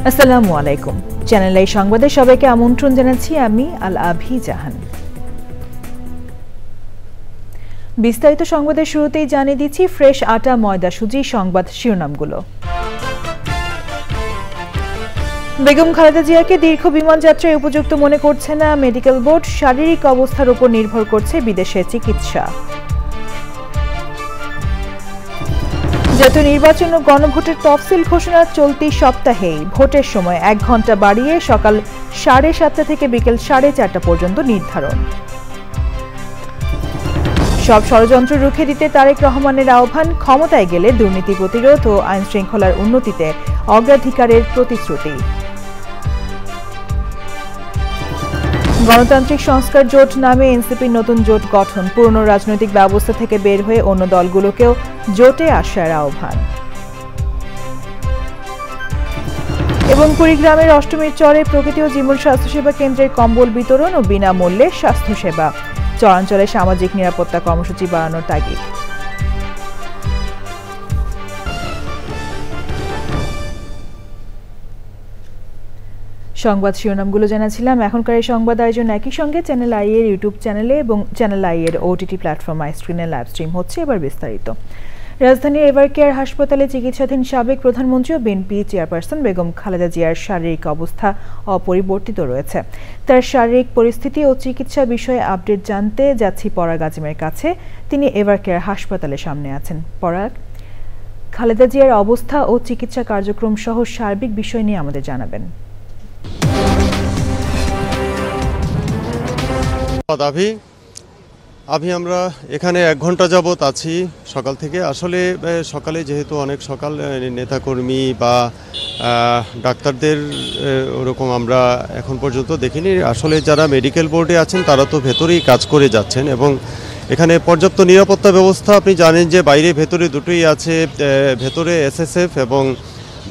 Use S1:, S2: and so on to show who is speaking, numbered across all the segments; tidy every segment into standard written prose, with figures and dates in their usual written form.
S1: আসসালামু আলাইকুম। Channel I সংবাদে সবাইকে আমন্ত্রণ জানাচ্ছি আমি আল আভি জাহান। বিস্তারিত সংবাদের শুরুতেই জানিয়ে দিচ্ছি ফ্রেশ আটা ময়দা সুজি সংবাদ শিরোনামগুলো। বেগম খালেদা জিয়াকে দীর্ঘ বিমান যাত্রায় উপযুক্ত মনে করছে না মেডিকেল বোর্ড, শারীরিক অবস্থার উপর নির্ভর করছে বিদেশে চিকিৎসা। জাতীয় নির্বাচন ও গণভোটের তফসিল ঘোষণা চলতি সপ্তাহেই। ভোটের সময় 1 ঘণ্টা বাড়িয়ে সকাল 7:30 থেকে বিকেল 4:30 পর্যন্ত নির্ধারণ। সব ষড়যন্ত্র রুখে দিতে তারেক রহমানের আহ্বান, ক্ষমতায় গেলে দুর্নীতি প্রতিরোধ ও আইন শৃঙ্খলার উন্নতিতে অগ্রাধিকারের প্রতিশ্রুতি। গণতান্ত্রিক সংস্কার জোট নামে এনসিপির নতুন জোট গঠন, পুরনো রাজনৈতিক ব্যবস্থা থেকে বের হয়ে অন্য দলগুলোকেও জোটে আসার আহ্বান। এবং কুড়িগ্রামের অষ্টমীর চরে প্রকৃতি ও জীবন স্বাস্থ্যসেবা কেন্দ্রের কম্বল বিতরণ ও বিনামূল্যে স্বাস্থ্যসেবা, চরাঞ্চলে সামাজিক নিরাপত্তা কর্মসূচি বাড়ানোর তাগিদ। সংবাদ শিরোনামগুলো জানাছিলাম। এখনকার এই সংবাদ আয়োজন একই সঙ্গে চ্যানেল আই এর ইউটিউব চ্যানেলে এবং চ্যানেল আই এর ওটিটি প্ল্যাটফর্ম আই স্ক্রিনে লাইভ স্ট্রিম হচ্ছে। এবার বিস্তারিত। রাজধানীর এভারকেয়ার হাসপাতালে চিকিৎসাধীন সাবেক প্রধানমন্ত্রী ও বিএনপি চেয়ারপারসন বেগম খালেদা জিয়ার শারীরিক অবস্থা অপরিবর্তিত রয়েছে। তার শারীরিক পরিস্থিতি ও চিকিৎসা বিষয়ে আপডেট জানতে যাচ্ছি পরাগ আজিমের কাছে। তিনি এভারকেয়ার হাসপাতালের সামনে আছেন। পরাগ, খালেদা জিয়ার অবস্থা ও চিকিৎসা কার্যক্রম সহ সার্বিক বিষয় নিয়ে আমাদের জানাবেন।
S2: আমরা এখানে 1 ঘন্টা যাবত আছি সকাল থেকে। আসলে সকালে যেহেতু অনেক সকাল, নেতাকর্মী বা ডাক্তারদের ওরকম আমরা এখন পর্যন্ত দেখিনি। আসলে যারা মেডিকেল বোর্ডে আছেন তারা তো ভেতরেই কাজ করে যাচ্ছেন এবং এখানে পর্যাপ্ত নিরাপত্তা ব্যবস্থা, আপনি জানেন যে বাইরে ভেতরে দুটোই আছে। ভেতরে এসএসএফ এবং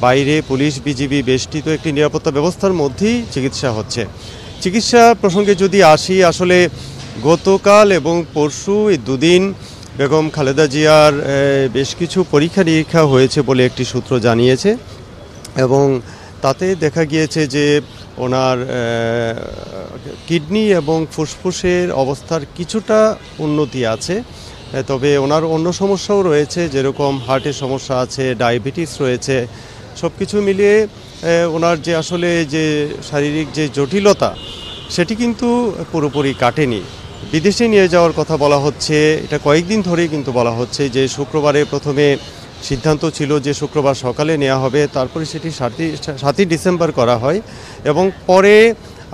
S2: বাইরে পুলিশ বিজিবি বেষ্টিত একটি নিরাপত্তা ব্যবস্থার মধ্যেই চিকিৎসা হচ্ছে। চিকিৎসা প্রসঙ্গে যদি আসি, আসলে গতকাল এবং পরশু এই 2 দিন বেগম খালেদা জিয়ার বেশ কিছু পরীক্ষা নিরীক্ষা হয়েছে বলে একটি সূত্র জানিয়েছে এবং তাতে দেখা গিয়েছে যে ওনার কিডনি এবং ফুসফুসের অবস্থার কিছুটা উন্নতি আছে, তবে ওনার অন্য সমস্যাও রয়েছে, যেরকম হার্টের সমস্যা আছে, ডায়াবেটিস রয়েছে। সব কিছু মিলিয়ে ওনার যে আসলে যে শারীরিক যে জটিলতা সেটি কিন্তু পুরোপুরি কাটেনি। বিদেশে নিয়ে যাওয়ার কথা বলা হচ্ছে, এটা কয়েকদিন ধরেই কিন্তু বলা হচ্ছে যে শুক্রবারে প্রথমে সিদ্ধান্ত ছিল যে শুক্রবার সকালে নেওয়া হবে, তারপরে সেটি 7ই ডিসেম্বর করা হয় এবং পরে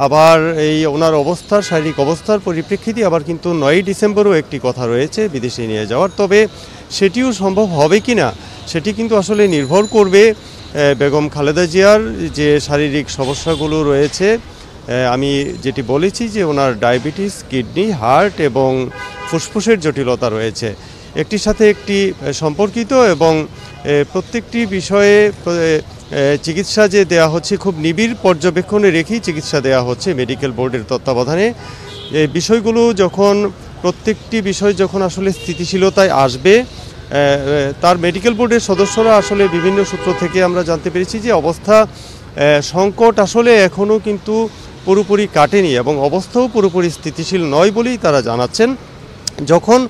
S2: আবার এই ওনার অবস্থার শারীরিক অবস্থার পরিপ্রেক্ষিতে আবার কিন্তু 9ই ডিসেম্বরও একটি কথা রয়েছে বিদেশে নিয়ে যাওয়ার। তবে সেটিও সম্ভব হবে কি না সেটি কিন্তু আসলে নির্ভর করবে বেগম খালেদা জিয়ার যে শারীরিক সমস্যাগুলো রয়েছে। আমি যেটি বলেছি যে ওনার ডায়াবেটিস, কিডনি, হার্ট এবং ফুসফুসের জটিলতা রয়েছে, একটির সাথে একটি সম্পর্কিত এবং প্রত্যেকটি বিষয়ে চিকিৎসা যে দেয়া হচ্ছে খুব নিবিড় পর্যবেক্ষণে রেখেই চিকিৎসা দেয়া হচ্ছে মেডিকেল বোর্ডের তত্ত্বাবধানে। এই বিষয়গুলো যখন প্রত্যেকটি বিষয় যখন আসলে স্থিতিশীলতায় আসবে, তার মেডিকেল বোর্ডের সদস্যরা আসলে বিভিন্ন সূত্র থেকে আমরা জানতে পেরেছি যে অবস্থা সংকট আসলে এখনও কিন্তু পুরোপুরি কাটেনি এবং অবস্থাও পুরোপুরি স্থিতিশীল নয় বলেই তারা জানাচ্ছেন। যখন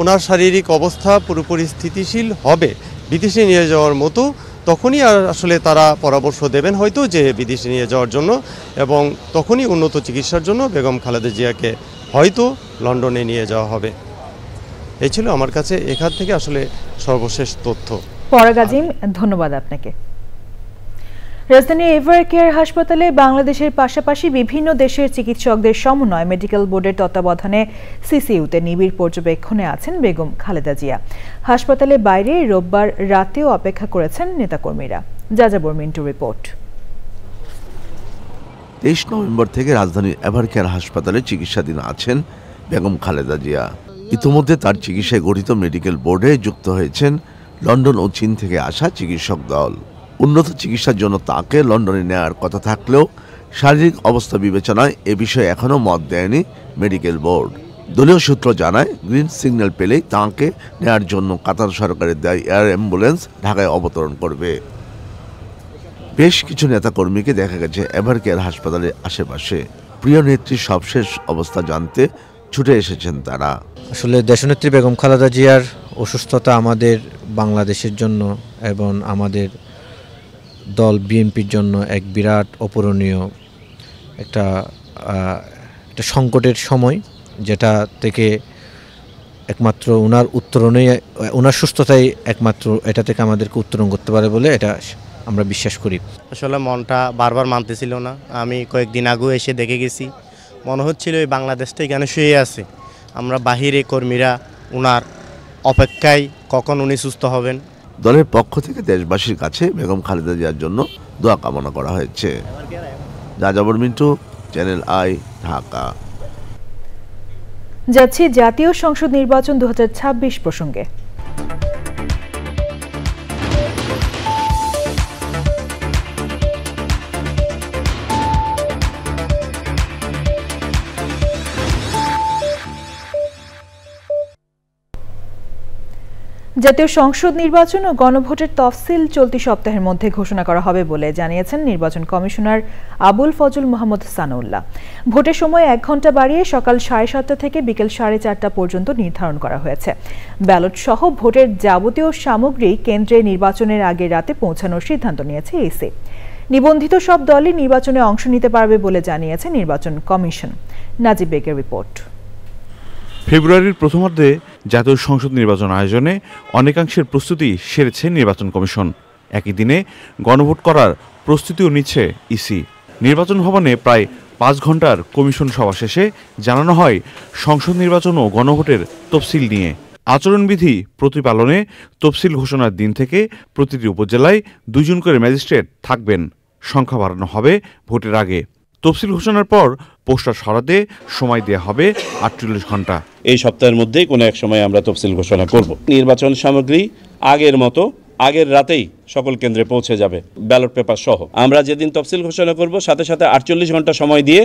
S2: ওনার শারীরিক অবস্থা পুরোপুরি স্থিতিশীল হবে বিদেশে নিয়ে যাওয়ার মতো, তখনই আর আসলে তারা পরামর্শ দেবেন হয়তো যে বিদেশে নিয়ে যাওয়ার জন্য, এবং তখনই উন্নত চিকিৎসার জন্য বেগম খালেদা জিয়াকে হয়তো লন্ডনে নিয়ে যাওয়া হবে। এই ছিল আমার কাছে এখান থেকে আসলে সর্বশেষ তথ্য।
S1: পরাগ আজিম, ধন্যবাদ আপনাকে। রাজধানীর এভারকেয়ার হাসপাতালে বাংলাদেশের পাশাপাশি বিভিন্ন দেশের চিকিৎসকদের সমন্বয় মেডিকেল বোর্ডের তত্ত্বাবধানে সিসিইউতে নিবিড় পর্যবেক্ষণে আছেন বেগম খালেদা জিয়া। হাসপাতালের বাইরে রোববার রাতেও অপেক্ষা করেছেন নেতাকর্মীরা। যাযাবর মিন্টু রিপোর্ট।
S3: 23 নভেম্বর থেকে রাজধানীর এভারকেয়ার হাসপাতালে চিকিৎসাধীন আছেন বেগম খালেদা জিয়া। ইতিমধ্যে তার চিকিৎসায় গঠিত মেডিকেল বোর্ডে যুক্ত হয়েছেন লন্ডন ও চীন থেকে আসা চিকিৎসক দল। উন্নত চিকিৎসার জন্য তাকে লন্ডনে নেওয়ার কথা থাকলেও শারীরিক অবস্থা বিবেচনায় এ বিষয়ে এখনও মত দেয়নি মেডিকেল বোর্ড। দলীয় সূত্র জানায়, গ্রিন সিগন্যাল পেলেই তাঁকে নেওয়ার জন্য কাতার সরকারের দেয় এয়ার অ্যাম্বুলেন্স ঢাকায় অবতরণ করবে। বেশ কিছু নেতাকর্মীকে দেখা গেছে এভারকেয়ার হাসপাতালের আশেপাশে। প্রিয় নেত্রীর সবশেষ অবস্থা জানতে ছুটে এসেছেন তারা।
S4: আসলে দেশনেত্রী বেগম খালেদা জিয়ার অসুস্থতা আমাদের বাংলাদেশের জন্য এবং আমাদের দল বিএনপির জন্য এক বিরাট অপূরণীয় একটা সংকটের সময়, যেটা থেকে একমাত্র ওনার উত্তরণেই, ওনার সুস্থতাই একমাত্র এটা থেকে আমাদেরকে উত্তরণ করতে পারে বলে এটা আমরা বিশ্বাস করি।
S5: আসলে মনটা বারবার মানতেছিল না। আমি কয়েকদিন আগেও এসে দেখে গেছি, মনে হচ্ছিল এই বাংলাদেশটা এখানে শুয়ে আছে। আমরা বাহিরে কর্মীরা ওনার অপেক্ষায় কখন উনি সুস্থ হবেন।
S3: দলের পক্ষ থেকে দেশবাসীর কাছে বেগম খালেদা জিয়ার জন্য দোয়া কামনা করা হয়েছে। যাযাবর মিন্টু, চ্যানেল আই, ঢাকা।
S1: যাচ্ছি জাতীয় সংসদ নির্বাচন 2026 প্রসঙ্গে। জাতীয় সংসদ নির্বাচন ও গণভোটের তফসিল চলতি সপ্তাহের মধ্যে ঘোষণা করা হবে বলে জানিয়েছেন নির্বাচন কমিশনার আবুল ফজল মোহাম্মদ সানাউল্লাহ। ভোটের সময় 1 ঘণ্টা বাড়িয়ে সকাল 7:30 থেকে বিকেল 4:30 পর্যন্ত নির্ধারণ করা হয়েছে। ব্যালট সহ ভোটের যাবতীয় সামগ্রী কেন্দ্রে নির্বাচনের আগে রাতে পৌঁছানোর সিদ্ধান্ত নিয়েছে ইসি। নিবন্ধিত সব দলই নির্বাচনে অংশ নিতে পারবে বলে জানিয়েছে নির্বাচন কমিশন। নাজিব বেগের রিপোর্ট।
S6: ফেব্রুয়ারির প্রথমার্ধে জাতীয় সংসদ নির্বাচন আয়োজনে অনেকাংশের প্রস্তুতি সেরেছে নির্বাচন কমিশন। একই দিনে গণভোট করার প্রস্তুতিও নিচ্ছে ইসি। নির্বাচন ভবনে প্রায় 5 ঘণ্টার কমিশন সভা শেষে জানানো হয় সংসদ নির্বাচন ও গণভোটের তফসিল নিয়ে। আচরণবিধি প্রতিপালনে তফসিল ঘোষণার দিন থেকে প্রতিটি উপজেলায় 2 জন করে ম্যাজিস্ট্রেট থাকবেন। সংখ্যা বাড়ানো হবে ভোটের আগে। তফসিল ঘোষণার পর পোস্টার সরাতে সময় দেওয়া হবে 48 ঘণ্টা।
S7: এই সপ্তাহের মধ্যেই কোনো এক সময় আমরা তফসিল ঘোষণা করব। নির্বাচন সামগ্রী আগের মতো আগের রাতেই সকল কেন্দ্রে পৌঁছে যাবে, ব্যালট পেপার সহ। আমরা যেদিন তফসিল ঘোষণা করব সাথে সাথে 48 ঘণ্টা সময় দিয়ে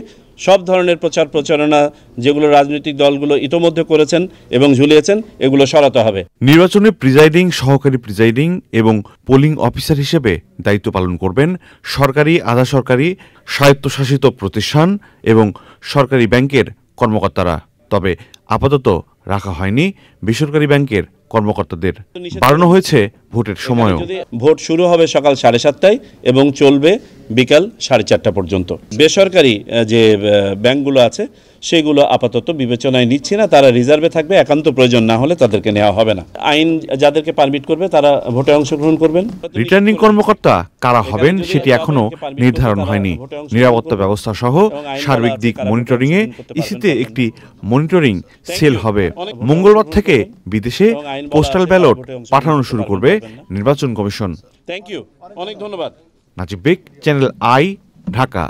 S7: সব ধরনের প্রচার প্রচারণা যেগুলো রাজনৈতিক দলগুলো ইতোমধ্যে করেছেন এবং ঝুলিয়েছেন এগুলো সরাতে হবে।
S6: নির্বাচনে প্রিজাইডিং, সহকারী প্রিজাইডিং এবং পোলিং অফিসার হিসেবে দায়িত্ব পালন করবেন সরকারি, আধা সরকারি, স্বায়ত্তশাসিত প্রতিষ্ঠান এবং সরকারি ব্যাংকের কর্মকর্তারা। তবে আপাতত রাখা হয়নি বেসরকারি ব্যাংকের কর্মকর্তাদের। বাড়ানো হয়েছে ভোটের সময়ও।
S7: ভোট শুরু হবে সকাল 7:30টায় এবং চলবে বিকাল 4:30 পর্যন্ত। বেসরকারি যে ব্যাংকগুলো আছে সেগুলো আপাতত বিবেচনায় নিচ্ছি না, তারা রিজার্ভে থাকবে। একান্ত প্রয়োজন না হলে তাদেরকে নেওয়া হবে না। আইন যাদেরকে পারমিট করবে তারা ভোটে অংশগ্রহণ করবেন।
S6: রিটার্নিং কর্মকর্তা কারা হবেন সেটি এখনো নির্ধারণ হয়নি। নিরাপত্তা ব্যবস্থা সহ সার্বিক দিক মনিটরিংয়ে ইসিতে একটি মনিটরিং সেল হবে। মঙ্গলবার থেকে বিদেশে পোস্টাল ব্যালট পাঠানো শুরু করবে নির্বাচন কমিশন।
S7: থ্যাংক ইউ, অনেক ধন্যবাদ।
S6: নাজিব বেগ, চ্যানেল আই, ঢাকা।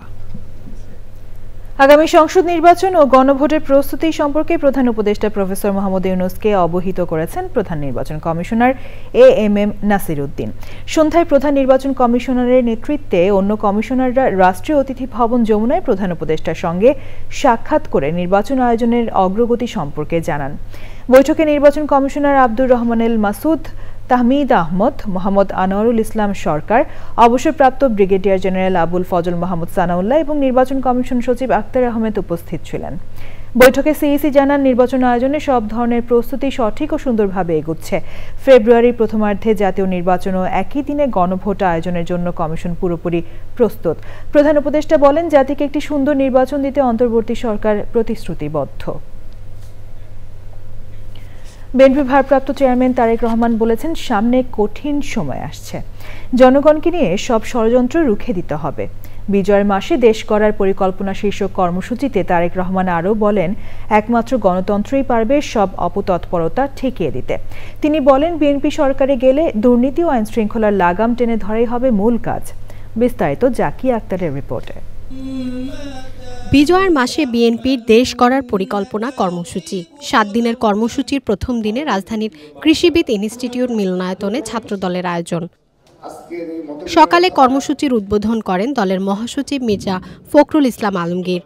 S1: আগামী সংসদ নির্বাচন ও গণভোটের প্রস্তুতি সম্পর্কে প্রধান উপদেষ্টা প্রফেসর মোহাম্মদ ইউনূসকে অবহিত করেছেন প্রধান নির্বাচন কমিশনার এএমএম নাসির উদ্দিন। সন্ধ্যায় প্রধান নির্বাচন কমিশনারের নেতৃত্বে অন্য কমিশনাররা রাষ্ট্রীয় অতিথি ভবন যমুনায় প্রধান উপদেষ্টার সঙ্গে সাক্ষাৎ করে নির্বাচন আয়োজনের অগ্রগতি সম্পর্কে জানান। বৈঠকে নির্বাচন কমিশনার আব্দুর রহমান এল মাসুদ, তাহমিদ আহমদ, মোহাম্মদ আনোয়ারুল ইসলাম সরকার, অবসরপ্রাপ্ত ব্রিগেডিয়ার জেনারেল আবুল ফজল মোহাম্মদ সানাউল্লাহ এবং নির্বাচন কমিশন সচিব আক্তার আহমেদ উপস্থিত ছিলেন। বৈঠকে সিইসি জানান, নির্বাচন আয়োজনে সব ধরনের প্রস্তুতি সঠিক ও সুন্দরভাবে এগুচ্ছে। ফেব্রুয়ারির প্রথমার্ধে জাতীয় নির্বাচন ও একই দিনে গণভোট আয়োজনের জন্য কমিশন পুরোপুরি প্রস্তুত। প্রধান উপদেষ্টা বলেন, জাতিকে একটি সুন্দর নির্বাচন দিতে অন্তর্বর্তী সরকার প্রতিশ্রুতিবদ্ধ। বিএনপি ভারপ্রাপ্ত চেয়ারম্যান তারেক রহমান বলেছেন, সামনে কঠিন সময় আসছে, জনগণকে নিয়ে সব ষড়যন্ত্র রুখে দিতে হবে। বিজয়ের মাসে দেশ গড়ার পরিকল্পনা শীর্ষক কর্মসূচিতে তারেক রহমান আরও বলেন, একমাত্র গণতন্ত্রই পারবে সব অপতৎপরতা ঠেকিয়ে দিতে। তিনি বলেন, বিএনপি সরকারে গেলে দুর্নীতি ও আইন শৃঙ্খলার লাগাম টেনে ধরাই হবে মূল কাজ। বিস্তারিত জাকিয়া আক্তারের রিপোর্টে।
S8: বিজয়ের মাসে বিএনপির দেশ গড়ার পরিকল্পনা কর্মসূচি। 7 দিনের কর্মসূচির প্রথম দিনে রাজধানীর কৃষিবিদ ইনস্টিটিউট মিলনায়তনে ছাত্রদলের আয়োজন। সকালে কর্মসূচির উদ্বোধন করেন দলের মহাসচিব মির্জা ফখরুল ইসলাম আলমগীর।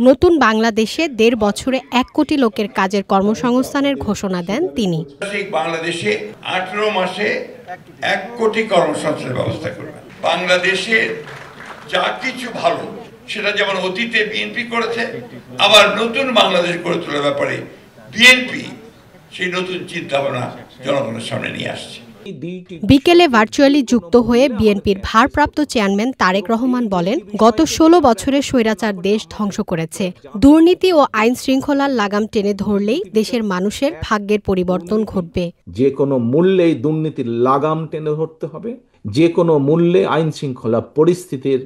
S8: নতুন বাংলাদেশে 1.5 বছরে 1 কোটি লোকের কাজের কর্মসংস্থানের ঘোষণা দেন তিনি।
S9: বাংলাদেশে 18 মাসে 1 কোটি কর্মসংস্থানের ব্যবস্থা করবেন। বাংলাদেশের যা কিছু ভালো সেটা যেমন অতীতে বিএনপি করেছে, আবার নতুন বাংলাদেশ গড়ে তোলার ব্যাপারে বিএনপি সেই নতুন চিন্তা ভাবনা জনগণের সামনে নিয়ে আসছে।
S8: বিকেলে ভার্চুয়ালি যুক্ত হয়ে বিএনপির ভারপ্রাপ্ত চেয়ারম্যান তারেক রহমান বলেন, গত 16 বছরে স্বৈরাচার দেশ ধ্বংস করেছে। দুর্নীতি ও আইন শৃঙ্খলার লাগাম টেনে ধরলেই দেশের মানুষের ভাগ্যের পরিবর্তন ঘটবে।
S10: যে কোনো মূল্যে দুর্নীতির লাগাম টেনে ধরতে হবে, যে কোনো মূল্যে আইন শৃঙ্খলা পরিস্থিতির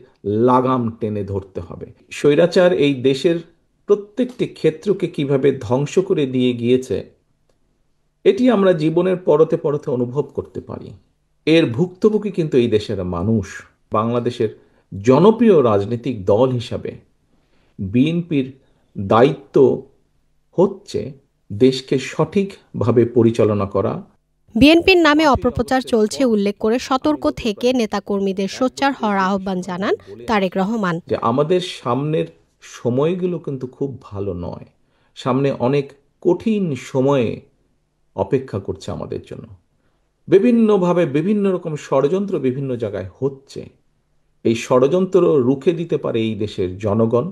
S10: লাগাম টেনে ধরতে হবে। স্বৈরাচার এই দেশের প্রত্যেকটি ক্ষেত্রকে কিভাবে ধ্বংস করে দিয়ে গিয়েছে এটি আমরা জীবনের পরতে পরতে অনুভব করতে পারি। এর ভুক্তভোগী কিন্তু এই দেশের মানুষ। বাংলাদেশের জনপ্রিয় রাজনৈতিক দল হিসাবে বিএনপির দায়িত্ব হচ্ছে দেশকে সঠিকভাবে পরিচালনা করা।
S8: বিএনপির নামে অপপ্রচার চলছে উল্লেখ করে সতর্ক থেকে নেতাকর্মীদের সোচ্চার হওয়ার আহ্বান জানান তারেক রহমান।
S10: যে আমাদের সামনের সময়গুলো কিন্তু খুব ভালো নয়, সামনে অনেক কঠিন সময়ে অপেক্ষা করছে আমাদের জন্য। বিভিন্নভাবে বিভিন্ন রকম ষড়যন্ত্র বিভিন্ন জায়গায় হচ্ছে। এই ষড়যন্ত্র রুখে দিতে পারে এই দেশের জনগণ,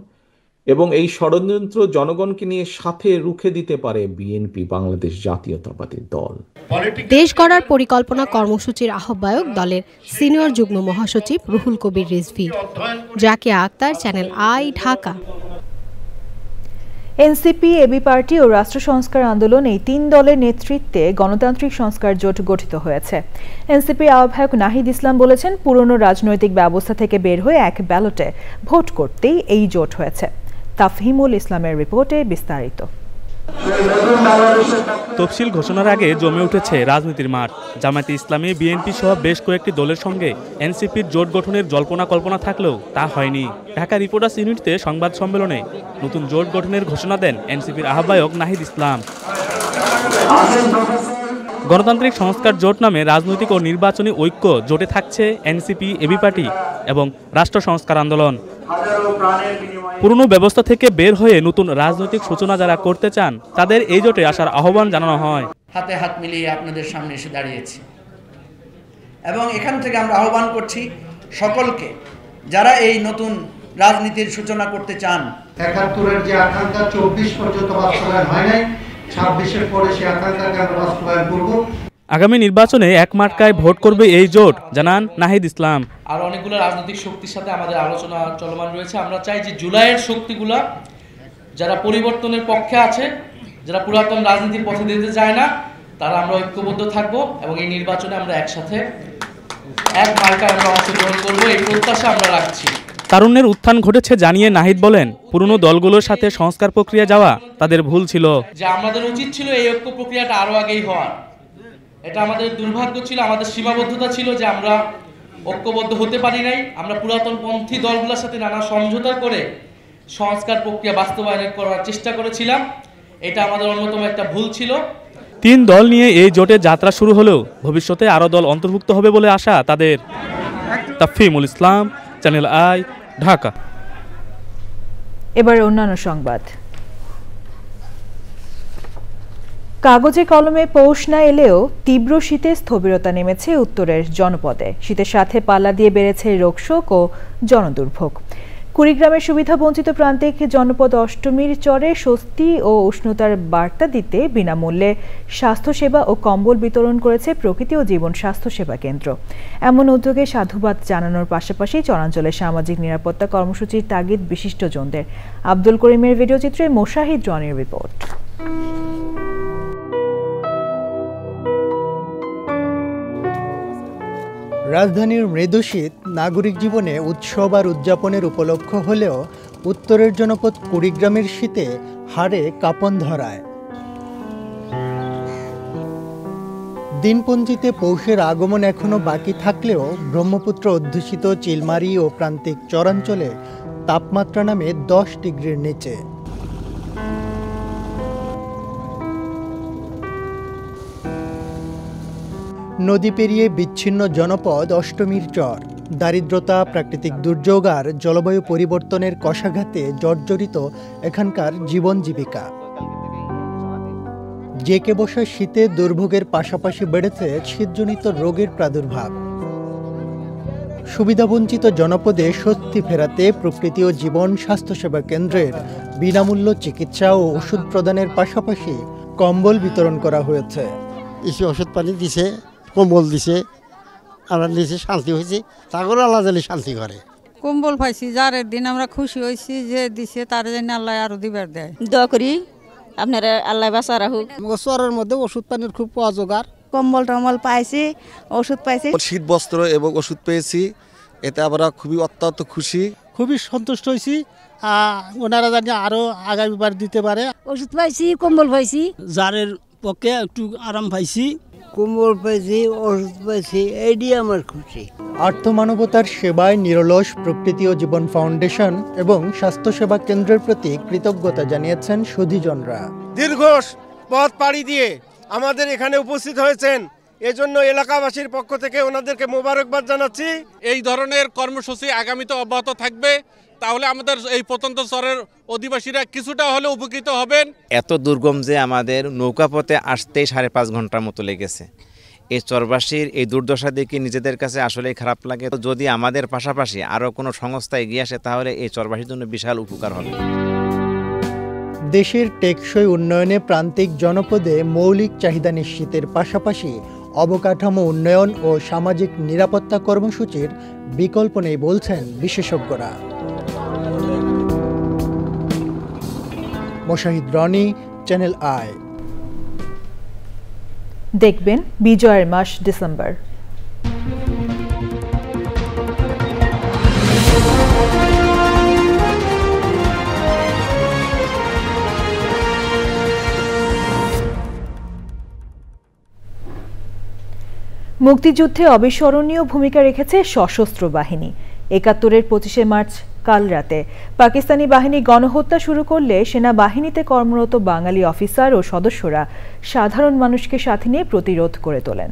S10: এবং এই ষড়যন্ত্র জনগণকে নিয়ে সাথে রুখে দিতে পারে বিএনপি, বাংলাদেশ জাতীয়তাবাদী দল।
S8: দেশ গড়ার পরিকল্পনা কর্মসূচির আহ্বায়ক দলের সিনিয়র যুগ্ম মহাসচিব Ruhul Kabir Rizvi. Zakia Akter, channel I, Dhaka.
S1: NCP, AB party ও রাষ্ট্র সংস্কার আন্দোলন এই 3 দলের নেতৃত্বে গণতান্ত্রিক সংস্কার জোট গঠিত হয়েছে। এনসিপির আহ্বায়ক নাহিদ ইসলাম বলেছেন, পুরনো রাজনৈতিক ব্যবস্থা থেকে বের হয়ে এক ব্যালটে ভোট করতেই এই জোট হয়েছে। তাফহিমুল ইসলামের রিপোর্টে বিস্তারিত।
S11: তফসিল ঘোষণার আগে জমে উঠেছে রাজনীতির মাঠ। জামায়াতে ইসলামী, বিএনপি সহ বেশ কয়েকটি দলের সঙ্গে এনসিপির জোট গঠনের জল্পনা কল্পনা থাকলেও তা হয়নি। ঢাকা রিপোর্টার্স ইউনিটিতে সংবাদ সম্মেলনে নতুন জোট গঠনের ঘোষণা দেন এনসিপির আহ্বায়ক নাহিদ ইসলাম। গণতান্ত্রিক সংস্কার জোট নামে রাজনৈতিক ও নির্বাচনী ঐক্য জোটে থাকছে এনসিপি, এবি পার্টি এবং রাষ্ট্র সংস্কার আন্দোলন। পুরনো ব্যবস্থা থেকে বের হয়ে নতুন রাজনৈতিক সূচনা যারা করতে চান তাদের এই জোটে আসার আহ্বান জানানো হয়।
S12: হাতে হাত মিলিয়ে আপনাদের সামনে এসে দাঁড়িয়েছি এবং এখান থেকে আমরা আহ্বান করছি সকলকে, যারা এই নতুন রাজনীতির সূচনা করতে চান।
S13: ৭১-এর যে আকাঙ্ক্ষা ২৪ পর্যন্ত বাস্তবায়ন হয় নাই, ২৬-এর পরে সেই আকাঙ্ক্ষাকে আমরা বাস্তবায়ন করব।
S11: আগামী নির্বাচনে এক মার্কায় ভোট করবে এই জোট, জানান নাহিদ ইসলাম।
S14: আর অনেকগুলো রাজনৈতিক শক্তির সাথে আমাদের আলোচনা চলমান রয়েছে। আমরা চাই যে জুলাইয়ের শক্তিগুলা যারা পরিবর্তনের পক্ষে আছে, যারা পুরাতন রাজনীতির পথে যেতে চায় না, তারা আমরা ঐক্যবদ্ধ থাকব এবং এই নির্বাচনে আমরা একসাথে এক মার্কায় আমরা অংশগ্রহণ করব, এই প্রত্যাশা আমরা রাখছি।
S11: তারুণ্যের উত্থান ঘটেছে জানিয়ে নাহিদ বলেন, পুরনো দলগুলোর সাথে সংস্কার প্রক্রিয়া যাওয়া তাদের ভুল ছিল।
S14: যে আমাদের উচিত ছিল এই ঐক্য প্রক্রিয়াটা আরো আগেই হওয়ার। এটা আমাদের দুর্ভাগ্য ছিল, আমাদের সীমাবদ্ধতা ছিল যে আমরা ঐক্যবদ্ধ হতে পারি নাই। আমরা পুরাতন পন্থী দলগুলোর সাথে নানা সমঝোতা করে সংস্কার প্রক্রিয়া বাস্তবায়ন করার চেষ্টা করেছিলাম। এটা আমাদের অন্যতম একটা ভুল ছিল।
S11: 3 দল নিয়ে এই জোটের যাত্রা শুরু হলেও ভবিষ্যতে আরো দল অন্তর্ভুক্ত হবে বলে আশা তাদের। তাফহিমুল ইসলাম, চ্যানেল আই, ঢাকা।
S1: এবার অন্যান্য সংবাদ। কাগজে কলমে পৌষ না এলেও তীব্র শীতে স্থবিরতা নেমেছে উত্তরের জনপদে। শীতের সাথে পাল্লা দিয়ে বেড়েছে রোগশোক ও জনদুর্ভোগ। কুড়িগ্রামের সুবিধা বঞ্চিত প্রান্তিক জনপদ অষ্টমীর চরে স্বস্তি ও উষ্ণতার বার্তা দিতে বিনামূল্যে স্বাস্থ্যসেবা ও কম্বল বিতরণ করেছে প্রকৃতি ও জীবন স্বাস্থ্যসেবা কেন্দ্র। এমন উদ্যোগে সাধুবাদ জানানোর পাশাপাশি চরাঞ্চলে সামাজিক নিরাপত্তা কর্মসূচির তাগিদ বিশিষ্টজনদের। আব্দুল করিমের ভিডিওচিত্রে মোশাহিদ রনির রিপোর্ট।
S15: রাজধানীর মৃদু শীত নাগরিক জীবনে উৎসব আর উদযাপনের উপলক্ষ হলেও উত্তরের জনপদ কুড়িগ্রামের শীতে হাড়ে কাঁপন ধরায়। দিনপঞ্জিতে পৌষের আগমন এখনও বাকি থাকলেও ব্রহ্মপুত্র অধ্যুষিত চিলমারি ও প্রান্তিক চরাঞ্চলে তাপমাত্রা নামে 10 ডিগ্রির নিচে। নদী পেরিয়ে বিচ্ছিন্ন জনপদ অষ্টমীর চর। দারিদ্রতা, প্রাকৃতিক দুর্যোগ আর জলবায়ু পরিবর্তনের কষাঘাতে জর্জরিত এখানকার জীবন জীবিকা। জেঁকে বসা শীতে দুর্ভোগের পাশাপাশি বেড়েছে শীতজনিত রোগের প্রাদুর্ভাব। সুবিধাবঞ্চিত জনপদে স্বস্তি ফেরাতে প্রকৃতি ও জীবন স্বাস্থ্যসেবা কেন্দ্রের বিনামূল্য চিকিৎসা ও ওষুধ প্রদানের পাশাপাশি কম্বল বিতরণ করা হয়েছে।
S16: এসে ওষুধ পানি দিছে, কম্বল দিছে, আমরা নিচে শান্তি হয়েছি, তারপরে আল্লাহ জানি শান্তি করে।
S17: কম্বল পাইছি, যার দিন আমরা খুশি হয়েছি, যে দিছে তার জন্য আল্লাহ আরো দিবার দেয়।
S18: দোয়া করি আপনারা আল্লাহ বাঁচা রাখুক।
S16: শহরের মধ্যে ওষুধ পানির খুব পাওয়া জোগাড়,
S17: কম্বল টম্বল পাইছি, ওষুধ পাইছি,
S19: শীত বস্ত্র এবং ওষুধ পেয়েছি, এতে আমরা খুবই অত্যন্ত খুশি,
S16: খুবই সন্তুষ্ট হয়েছি। ওনারা জানি আরো আগামীবার দিতে পারে।
S18: ওষুধ পাইছি, কম্বল পাইছি,
S16: যারের পক্ষে একটু আরাম পাইছি,
S20: কম্বল পাইছি, ওষুধ পাইছি, এইটি আমার খুশি।
S15: আর্থমানবতার সেবায় নিরলস প্রকৃতি ও জীবন ফাউন্ডেশন এবং স্বাস্থ্যসেবা কেন্দ্রের প্রতি কৃতজ্ঞতা জানিয়েছেন সুধীজনরা।
S21: দীর্ঘ পথ পাড়ি দিয়ে আমাদের এখানে উপস্থিত হয়েছেন, এজন্য এলাকাবাসীর পক্ষ থেকে ওনাদেরকে মোবারকবাদ জানাচ্ছি।
S22: এই ধরনের কর্মসূচি আগামীতে অব্যাহত থাকবে, তাহলে আমাদের এই প্রত্যন্ত স্তরের অধিবাসীরা কিছুটা হলে উপকৃত হবেন।
S23: এত দুর্গম যে আমাদের নৌকাপথে আসতেই 5.5 ঘন্টার মতো লেগেছে। এই চরবাসীর এই দুর্দশা দেখে নিজেদের কাছে আসলেই খারাপ লাগে। যদি আমাদের পাশাপাশি আরও কোনো সংস্থা এগিয়ে আসে তাহলে এই চরবাসীর জন্য বিশাল উপকার হবে।
S15: দেশের টেকসই উন্নয়নে প্রান্তিক জনপদে মৌলিক চাহিদা নিশ্চিতের পাশাপাশি অবকাঠামো উন্নয়ন ও সামাজিক নিরাপত্তা কর্মসূচির বিকল্প নেই বলছেন বিশেষজ্ঞরা। Moshahid Roni, Channel I.
S1: দেখবেন বিজয়ের মাস ডিসেম্বর। মুক্তিযুদ্ধে অবিস্মরণীয় ভূমিকা রেখেছে সশস্ত্র বাহিনী। ৭১-এর ২৫শে মার্চ কাল রাতে পাকিস্তানি বাহিনী গণহত্যা শুরু করলে সেনাবাহিনীতে কর্মরত বাঙালি অফিসার ও সদস্যরা সাধারণ মানুষকে সাথে নিয়ে প্রতিরোধ করে তোলেন।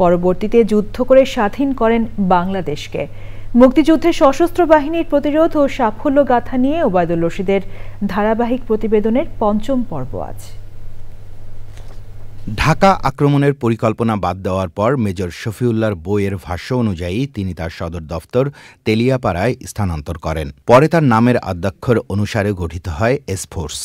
S1: পরবর্তীতে যুদ্ধ করে স্বাধীন করেন বাংলাদেশকে। মুক্তিযুদ্ধে সশস্ত্র বাহিনীর প্রতিরোধ ও সাফল্য গাথা নিয়ে ওবায়দুল রশিদের ধারাবাহিক প্রতিবেদনের ৫ম পর্ব আজ।
S24: ঢাকা আক্রমণের পরিকল্পনা বাদ দেওয়ার পর মেজর শফিউল্লাহর বইয়ের ভাষ্য অনুযায়ী তিনি তার সদর দফতর তেলিয়াপাড়ায় স্থানান্তর করেন। পরে তার নামের আদ্যাক্ষর অনুসারে গঠিত হয় এসফোর্স।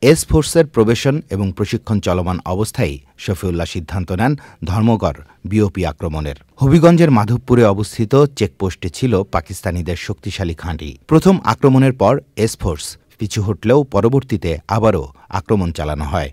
S24: এসফোর্সের প্রবেশন এবং প্রশিক্ষণ চলমান অবস্থায় শফিউল্লাহ সিদ্ধান্ত নেন ধর্মগড় বিওপি আক্রমণের। হবিগঞ্জের মাধবপুরে অবস্থিত চেকপোস্টে ছিল পাকিস্তানিদের শক্তিশালী ঘাঁটি। প্রথম আক্রমণের পর এসফোর্স পিছু হটলেও পরবর্তীতে আবারও আক্রমণ চালানো হয়।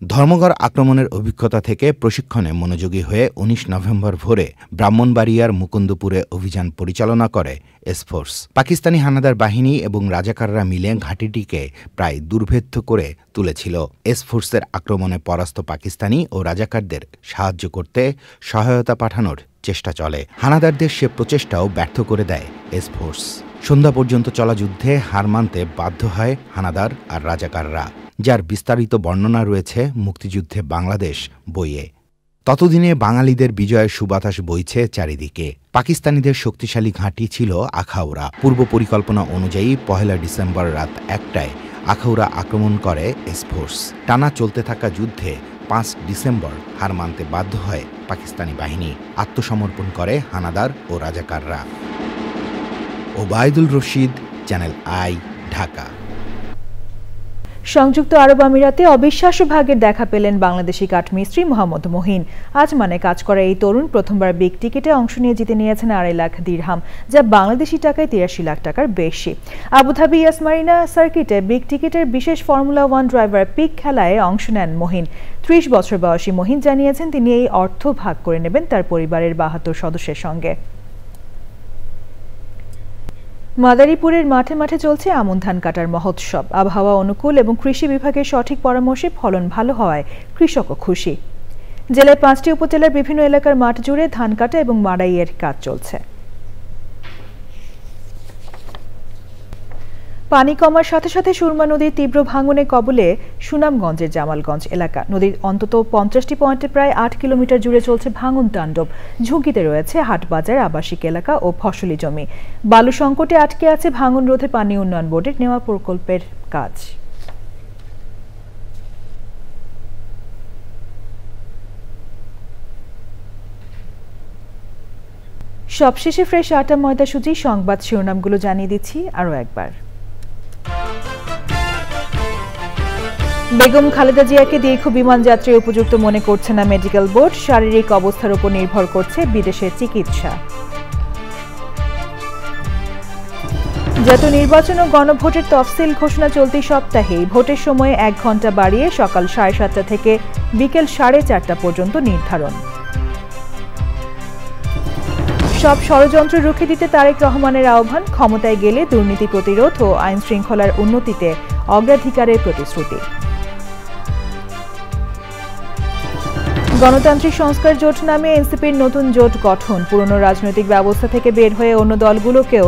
S24: ধর্মগড় আক্রমণের অভিজ্ঞতা থেকে প্রশিক্ষণে মনোযোগী হয়ে ১৯ নভেম্বর ভোরে ব্রাহ্মণবাড়িয়ার মুকুন্দপুরে অভিযান পরিচালনা করে এসফোর্স। পাকিস্তানি হানাদার বাহিনী এবং রাজাকাররা মিলে ঘাঁটিটিকে প্রায় দুর্ভেদ্য করে তুলেছিল। এসফোর্সের আক্রমণে পরাস্ত পাকিস্তানি ও রাজাকারদের সাহায্য করতে সহায়তা পাঠানোর চেষ্টা চলে। হানাদারদের সে প্রচেষ্টাও ব্যর্থ করে দেয় এসফোর্স। সন্ধ্যা পর্যন্ত চলা যুদ্ধে হার মানতে বাধ্য হয় হানাদার আর রাজাকাররা, যার বিস্তারিত বর্ণনা রয়েছে মুক্তিযুদ্ধে বাংলাদেশ বইয়ে। ততদিনে বাঙালিদের বিজয়ের সুবাতাস বইছে চারিদিকে। পাকিস্তানিদের শক্তিশালী ঘাঁটি ছিল আখাউড়া। পূর্ব পরিকল্পনা অনুযায়ী ১ ডিসেম্বর রাত ১টায় আখাউড়া আক্রমণ করে এসফোর্স। টানা চলতে থাকা যুদ্ধে ৫ ডিসেম্বর হার মানতে বাধ্য হয় পাকিস্তানি বাহিনী। আত্মসমর্পণ করে হানাদার ও রাজাকাররা। Obaidul Rashid, channel I, Dhaka.
S1: সংযুক্ত আরব আমিরাতে অবিশ্বাস্য ভাগ্যের দেখা পেলেন বাংলাদেশি কাঠমিস্ত্রি মোহাম্মদ মহিন। আজ মানে কাজ করা এই তরুণ প্রথমবার বিগ টিকেটে অংশ নিয়ে জিতে নিয়েছেন ২.৫ লাখ দিরহাম, যা বাংলাদেশি টাকায় ৮৩ লাখ টাকার বেশি। আবুধাবি ইয়াস মারিনা সার্কিটে বিগ টিকেটের বিশেষ ফর্মুলা 1 ড্রাইভার পিক খেলায় অংশ নেন মহিন। ৩০ বছর বয়সী মহিন জানিয়েছেন তিনি এই অর্থ ভাগ করে নেবেন তার পরিবারের ৭২ সদস্যের সঙ্গে। মাদারীপুরের মাঠে মাঠে চলছে আমন ধান কাটার মহোৎসব। আবহাওয়া অনুকূল এবং কৃষি বিভাগের সঠিক পরামর্শে ফলন ভালো হওয়ায় কৃষকও খুশি। জেলার ৫টি উপজেলার বিভিন্ন এলাকার মাঠ জুড়ে ধান কাটা এবং মাড়াইয়ের কাজ চলছে। পানি কমার সাথে সাথে সুরমা নদীর তীব্র ভাঙনে কবলে সুনামগঞ্জের জামালগঞ্জ এলাকা। নদীর অন্তত ৫০টি পয়েন্টে প্রায় ৮ কিলোমিটার জুড়ে চলছে ভাঙন তাণ্ডব। ঝুঁকিতে রয়েছে হাটবাজার, আবাসিক এলাকা ও ফসলি জমি। বালু সংকটে আটকে আছে ভাঙন রোধে পানি উন্নয়ন বোর্ডের নেওয়া প্রকল্পের কাজ। সবশেষে ফ্রেশ আটা ময়দা সুজি সংবাদ শিরোনামগুলো জানিয়ে দিচ্ছি আরও একবার। বেগম খালেদা জিয়াকে দীর্ঘ বিমান যাত্রী উপযুক্ত মনে করছে না মেডিকেল বোর্ড, শারীরিক অবস্থার উপর নির্ভর করছে বিদেশে চিকিৎসা। জাতীয় নির্বাচন ও গণভোটের তফসিল ঘোষণা চলতি সপ্তাহেই ভোটের সময় 1 ঘণ্টা বাড়িয়ে সকাল 7:30 থেকে বিকেল 4:30 পর্যন্ত নির্ধারণ। সব ষড়যন্ত্র রুখে দিতে তারেক রহমানের আহ্বান, ক্ষমতায় গেলে দুর্নীতি প্রতিরোধ ও আইন শৃঙ্খলার উন্নতিতে অগ্রাধিকারের প্রতিশ্রুতি। গণতান্ত্রিক সংস্কার জোট নামে এনসিপির নতুন জোট গঠন, পুরনো রাজনৈতিক ব্যবস্থা থেকে বের হয়ে অন্য দলগুলোকেও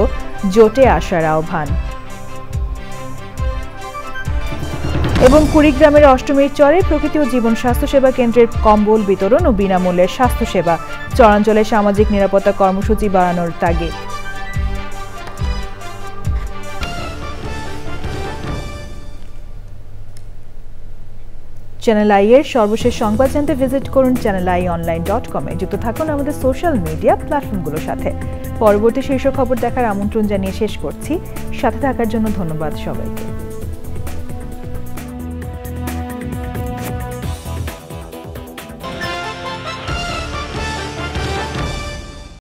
S1: জোটে আসার আহ্বান। এবং কুড়িগ্রামের অষ্টমীর চরে প্রকৃতি ও জীবন স্বাস্থ্যসেবা কেন্দ্রের কম্বল বিতরণ ও বিনামূল্যের স্বাস্থ্যসেবা, চরাঞ্চলে সামাজিক নিরাপত্তা কর্মসূচি বাড়ানোর তাগিদ। চ্যানেল আই এর সর্বশেষ সংবাদ জানতে ভিজিট করুন channelionline.com এ। যুক্ত থাকুন আমাদের সোশ্যাল মিডিয়া প্ল্যাটফর্মগুলোর সাথে। পরবর্তী শীর্ষ খবর দেখার আমন্ত্রণ জানিয়ে শেষ করছি। সাথে থাকার জন্য ধন্যবাদ সবাইকে।